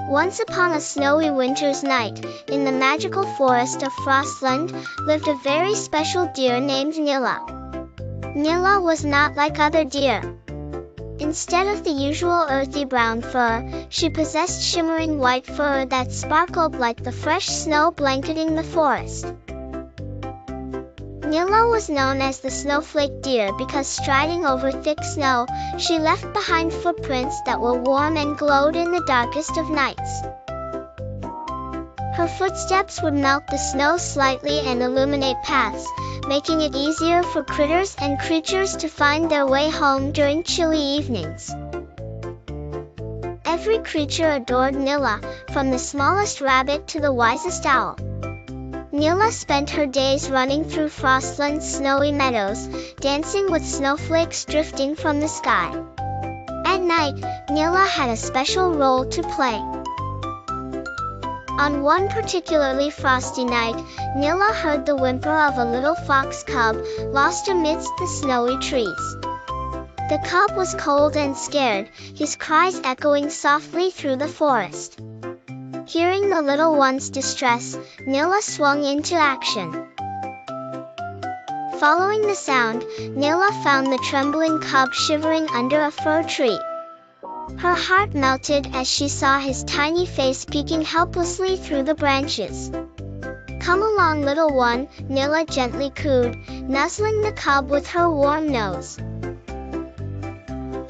Once upon a snowy winter's night, in the magical forest of Frostland, lived a very special deer named Nilla. Nilla was not like other deer. Instead of the usual earthy brown fur, she possessed shimmering white fur that sparkled like the fresh snow blanketing the forest. Nilla was known as the Snowflake deer because striding over thick snow, she left behind footprints that were warm and glowed in the darkest of nights. Her footsteps would melt the snow slightly and illuminate paths, making it easier for critters and creatures to find their way home during chilly evenings. Every creature adored Nilla, from the smallest rabbit to the wisest owl. Nilla spent her days running through Frostland's snowy meadows, dancing with snowflakes drifting from the sky. At night, Nilla had a special role to play. On one particularly frosty night, Nilla heard the whimper of a little fox cub, lost amidst the snowy trees. The cub was cold and scared, his cries echoing softly through the forest. Hearing the little one's distress, Nilla swung into action. Following the sound, Nilla found the trembling cub shivering under a fir tree. Her heart melted as she saw his tiny face peeking helplessly through the branches. "Come along, little one," Nilla gently cooed, nuzzling the cub with her warm nose.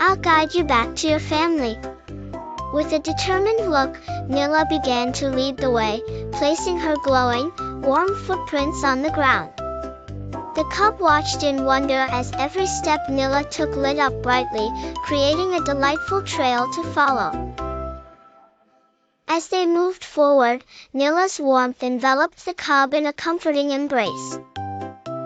"I'll guide you back to your family." With a determined look, Nilla began to lead the way, placing her glowing, warm footprints on the ground. The cub watched in wonder as every step Nilla took lit up brightly, creating a delightful trail to follow. As they moved forward, Nilla's warmth enveloped the cub in a comforting embrace.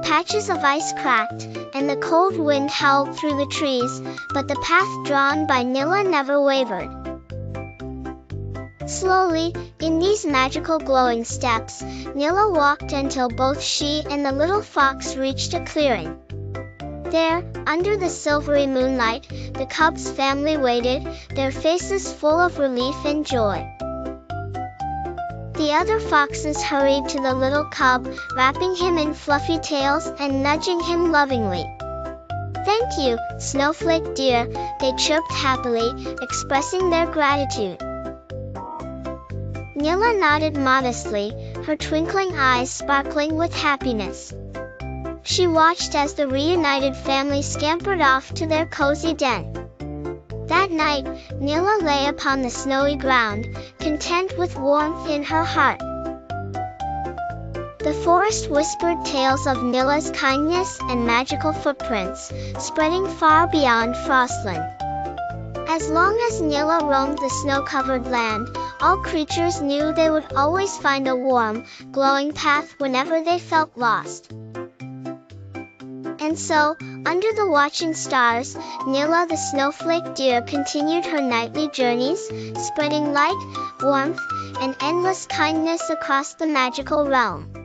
Patches of ice cracked, and the cold wind howled through the trees, but the path drawn by Nilla never wavered. Slowly, in these magical glowing steps, Nilla walked until both she and the little fox reached a clearing. There, under the silvery moonlight, the cub's family waited, their faces full of relief and joy. The other foxes hurried to the little cub, wrapping him in fluffy tails and nudging him lovingly. "Thank you, Snowflake dear," they chirped happily, expressing their gratitude. Nilla nodded modestly, her twinkling eyes sparkling with happiness. She watched as the reunited family scampered off to their cozy den. That night, Nilla lay upon the snowy ground, content with warmth in her heart. The forest whispered tales of Nilla's kindness and magical footprints, spreading far beyond Frostland. As long as Nilla roamed the snow-covered land, all creatures knew they would always find a warm, glowing path whenever they felt lost. And so, under the watching stars, Nilla the Snowflake deer continued her nightly journeys, spreading light, warmth, and endless kindness across the magical realm.